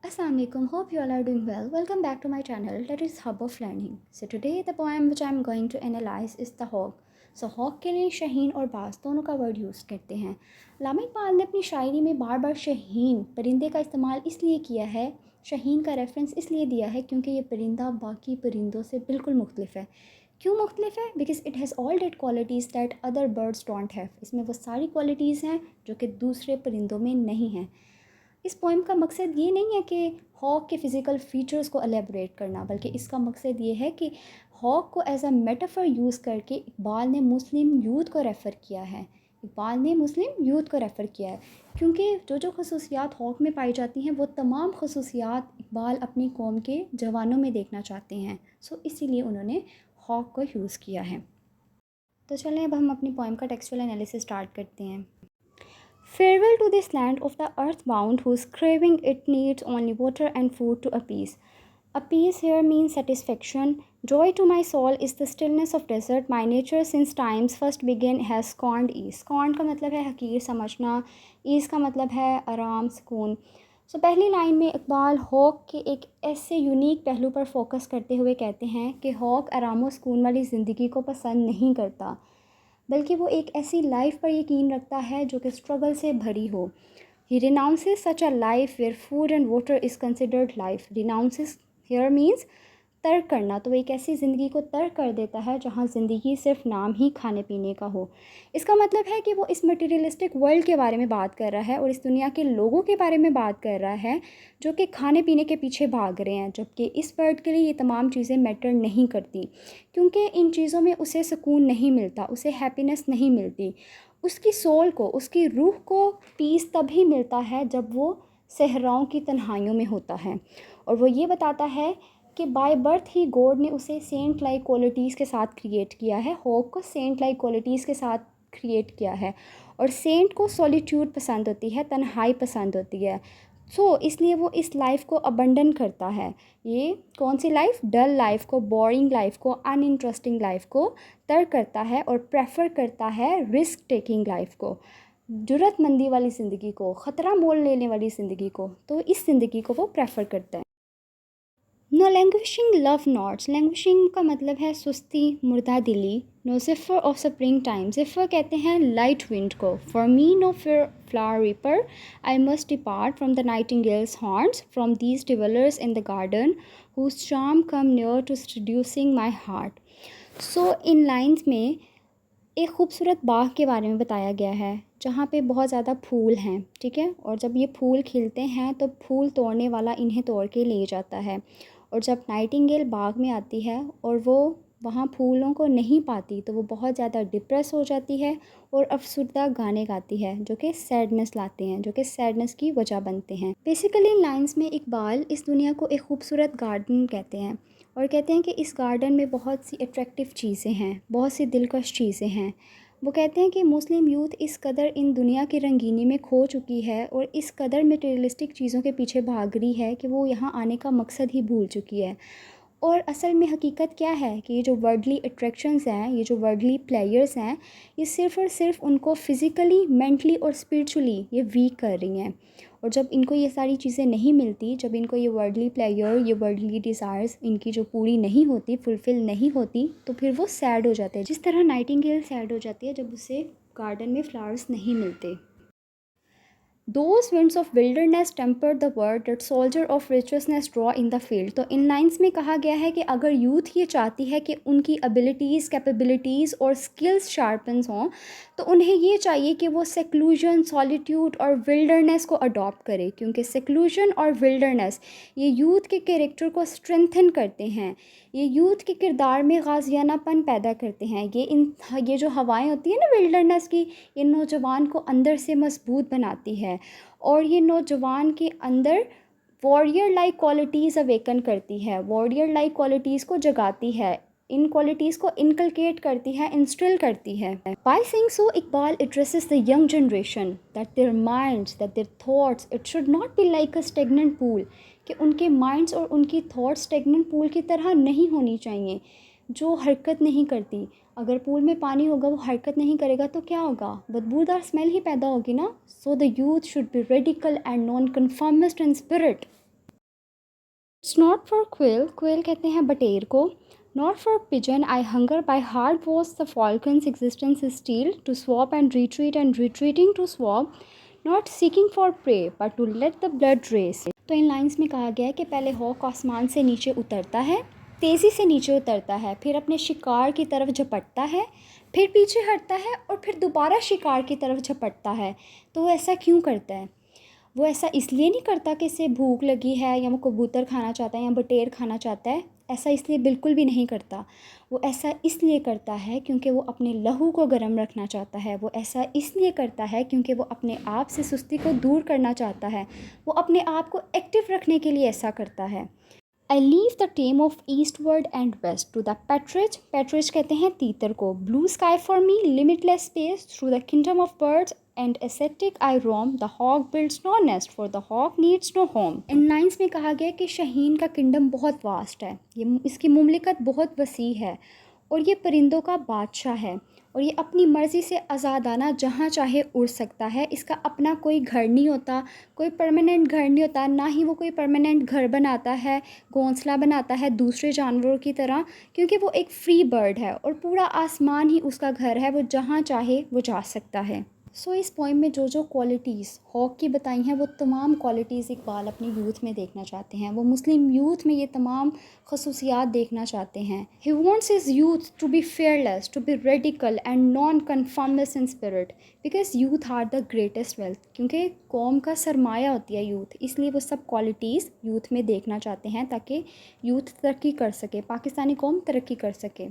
Assalamualaikum, hope you all are doing well. Welcome back to my channel, that is Hub of Learning. So today the poem which I am going to analyze is The Hawk. So hawk के लिए शहीन और बाज दोनों का word use करते हैं। अल्लामा इकबाल ने अपनी शायरी में बार बार शहीन परिंदे का इस्तेमाल इसलिए किया है, शहीन का रेफरेंस इसलिए दिया है क्योंकि ये परिंदा बाकी परिंदों से बिल्कुल मुख्तलिफ है। क्यों मुख्तलिफ है? Because it has all that qualities that other birds don't have. इसमें वो सारी क्वालिटीज़ हैं जो कि दूसरे परिंदों में नहीं हैं। इस पोएम का मकसद ये नहीं है कि हॉक के फ़िज़िकल फ़ीचर्स को एलेबोरेट करना, बल्कि इसका मकसद ये है कि हॉक को एज अ मेटाफर यूज़ करके इकबाल ने मुस्लिम यूथ को रेफ़र किया है। इकबाल ने मुस्लिम यूथ को रेफ़र किया है क्योंकि जो जो खसूसियात हॉक में पाई जाती हैं वो तमाम खसूसियात इकबाल अपनी कौम के जवानों में देखना चाहते हैं। सो इसीलिए उन्होंने हॉक को यूज़ किया है। तो चलें अब हम अपनी पोएम का टेक्सचुअल एनालिसिस स्टार्ट करते हैं। Farewell to this land of the earthbound whose craving it needs only water and food to appease. Appease here means satisfaction. Joy to my soul is the stillness of desert. My nature since times first began has scorned ease. Scorned का मतलब है हकीर समझना, ease का मतलब है आराम सुकून। पहली लाइन में इकबाल हॉक के एक ऐसे यूनिक पहलू पर फोकस करते हुए कहते हैं कि हॉक आराम और सुकून वाली ज़िंदगी को पसंद नहीं करता, बल्कि वो एक ऐसी लाइफ पर यकीन रखता है जो कि स्ट्रगल से भरी हो। He renounces such a life where food and water is considered life. Renounces here means तर्क करना, तो वो एक ऐसी ज़िंदगी को तर्क कर देता है जहाँ ज़िंदगी सिर्फ नाम ही खाने पीने का हो। इसका मतलब है कि वो इस मटेरियलिस्टिक वर्ल्ड के बारे में बात कर रहा है और इस दुनिया के लोगों के बारे में बात कर रहा है जो कि खाने पीने के पीछे भाग रहे हैं, जबकि इस वर्ल्ड के लिए ये तमाम चीज़ें मैटर नहीं करती क्योंकि इन चीज़ों में उसे सुकून नहीं मिलता, उसे हैप्पीनेस नहीं मिलती। उसकी सोल को, उसकी रूह को पीस तभी मिलता है जब वो सहराओं की तन्हाइयों में होता है। और वो ये बताता है कि बाय बर्थ ही गॉड ने उसे सेंट लाइक क्वालिटीज़ के साथ क्रिएट किया है। हॉक को सेंट लाइक क्वालिटीज़ के साथ क्रिएट किया है और सेंट को सॉलिट्यूड पसंद होती है, तन्हाई पसंद होती है। इसलिए वो इस लाइफ को अबंडन करता है। ये कौन सी लाइफ? डल लाइफ को, बोरिंग लाइफ को, अनइंटरेस्टिंग लाइफ को तर्क करता है और प्रेफर करता है रिस्क टेकिंग लाइफ को, जुर्रतमंदी वाली ज़िंदगी को, ख़तरा मोल लेने वाली ज़िंदगी को। तो इस ज़िंदगी को वो प्रेफर करता है। No languishing love knots. Languishing का मतलब है सुस्ती, मुर्दा दिली। No zephyr of spring time. Zephyr कहते हैं लाइट विंड को। For me no fear flower reaper, I must depart from the nightingale's horns, from these dwellers in the garden whose charm come near to seducing my heart. In lines में एक खूबसूरत बाग के बारे में बताया गया है जहाँ पे बहुत ज़्यादा फूल हैं, ठीक है। और जब ये फूल खिलते हैं तो फूल तोड़ने वाला इन्हें तोड़ के ले जाता है, और जब नाइटिंगेल बाग में आती है और वो वहाँ फूलों को नहीं पाती तो वो बहुत ज़्यादा डिप्रेस हो जाती है और अफसरदा गाने गाती है जो कि सैडनेस लाते हैं, जो कि सैडनेस की वजह बनते हैं। बेसिकली लाइंस में इकबाल इस दुनिया को एक खूबसूरत गार्डन कहते हैं और कहते हैं कि इस गार्डन में बहुत सी अट्रैक्टिव चीज़ें हैं, बहुत सी दिलकश चीज़ें हैं। वो कहते हैं कि मुस्लिम यूथ इस कदर इन दुनिया की रंगीनी में खो चुकी है और इस कदर मटेरियलिस्टिक चीज़ों के पीछे भाग रही है कि वो यहाँ आने का मकसद ही भूल चुकी है। और असल में हकीकत क्या है कि ये जो वर्ल्डली अट्रैक्शंस हैं, ये जो वर्ल्डली प्लेयर्स हैं, ये सिर्फ़ और सिर्फ उनको फ़िज़िकली, मेंटली और स्पिरिचुअली ये वीक कर रही हैं। और जब इनको ये सारी चीज़ें नहीं मिलती, जब इनको ये वर्ल्डली प्लेयर, ये वर्ल्डली डिज़ायर्स इनकी जो पूरी नहीं होती, फुलफ़िल नहीं होती, तो फिर वो सैड हो जाते हैं। जिस तरह नाइटिंगेल सैड हो जाती है जब उसे गार्डन में फ्लावर्स नहीं मिलते। Those winds of wilderness temper the word that soldier of righteousness draw in the field। तो इन लाइन्स में कहा गया है कि अगर यूथ ये चाहती है कि उनकी एबिलिटीज़, कैपेबिलिटीज़ और स्किल्स शार्पन्स हों, तो उन्हें ये चाहिए कि वो सेक्लूजन, सॉलिट्यूड और विल्डरनेस को अडॉप्ट करे, क्योंकि सेक्लूजन और विल्डरनेस ये यूथ के कैरेक्टर को स्ट्रेंथन करते हैं, ये यूथ के किरदार में गाजियानापन पैदा करते हैं। ये जो हवाएं होती हैं ना विल्डरनेस की, ये नौजवान को अंदर से मजबूत बनाती है और ये नौजवान के अंदर वॉरियर लाइक क्वालिटीज़ अवेकन करती है, वॉरियर लाइक क्वालिटीज़ को जगाती है, इन क्वालिटीज़ को इनकलकेट करती है, इंस्टिल करती है। By saying so Iqbal addresses the young generation that their minds, that their thoughts, it should not be like a stagnant pool, कि उनके माइंड्स और उनकी थॉट्स स्टेगनेंट पूल की तरह नहीं होनी चाहिए जो हरकत नहीं करती। अगर पूल में पानी होगा वो हरकत नहीं करेगा तो क्या होगा? बदबूदार स्मेल ही पैदा होगी ना। So the youth should be radical and non conformist in spirit. It's not for quail, quail कहते हैं बटेर को। Not for pigeon, I hunger by hard was the falcon's existence still to swoop and retreating to swoop, not seeking for prey but to let the blood race. तो in lines में कहा गया है कि पहले हॉक आसमान से नीचे उतरता है, तेज़ी से नीचे उतरता है, फिर अपने शिकार की तरफ झपटता है, फिर पीछे हटता है और फिर दोबारा शिकार की तरफ झपटता है। तो वो ऐसा क्यों करता है? वो ऐसा इसलिए नहीं करता कि इसे भूख लगी है या वो कबूतर खाना चाहता है या बटेर खाना चाहता है, ऐसा इसलिए बिल्कुल भी नहीं करता। वो ऐसा इसलिए करता है क्योंकि वो अपने लहू को गर्म रखना चाहता है। वो ऐसा इसलिए करता है क्योंकि वो अपने आप से सुस्ती को दूर करना चाहता है। वो अपने आप को एक्टिव रखने के लिए ऐसा करता है। I leave the tame of eastward and west to the partridge, partridge कहते हैं तीतर को। Blue sky for me, limitless space through the kingdom of birds and ascetic I roam, the hawk builds no nest for the hawk needs no home. In lines में कहा गया कि शाहीन का kingdom बहुत वास्ट है, ये इसकी मुमलिकत बहुत वसी है और ये परिंदों का बादशाह है और ये अपनी मर्ज़ी से आज़ादाना जहाँ चाहे उड़ सकता है। इसका अपना कोई घर नहीं होता, कोई परमानेंट घर नहीं होता, ना ही वो कोई परमानेंट घर बनाता है, घोंसला बनाता है दूसरे जानवरों की तरह, क्योंकि वो एक फ्री बर्ड है और पूरा आसमान ही उसका घर है। वो जहाँ चाहे वो जा सकता है। सो इस पोइम में जो जो क्वालिटीज़ हॉक की बताई हैं वो तमाम क्वालिटीज़ इकबाल अपनी यूथ में देखना चाहते हैं। वो मुस्लिम यूथ में ये तमाम खसूसियात देखना चाहते हैं। He wants his youth to be fearless, to be radical and non conformance in spirit, because youth are the greatest wealth. क्योंकि कौम का सरमाया होती है यूथ, इसलिए वो सब क्वालिटीज़ यूथ में देखना चाहते हैं ताकि यूथ तरक्की कर सके, पाकिस्तानी कौम तरक्की कर सके।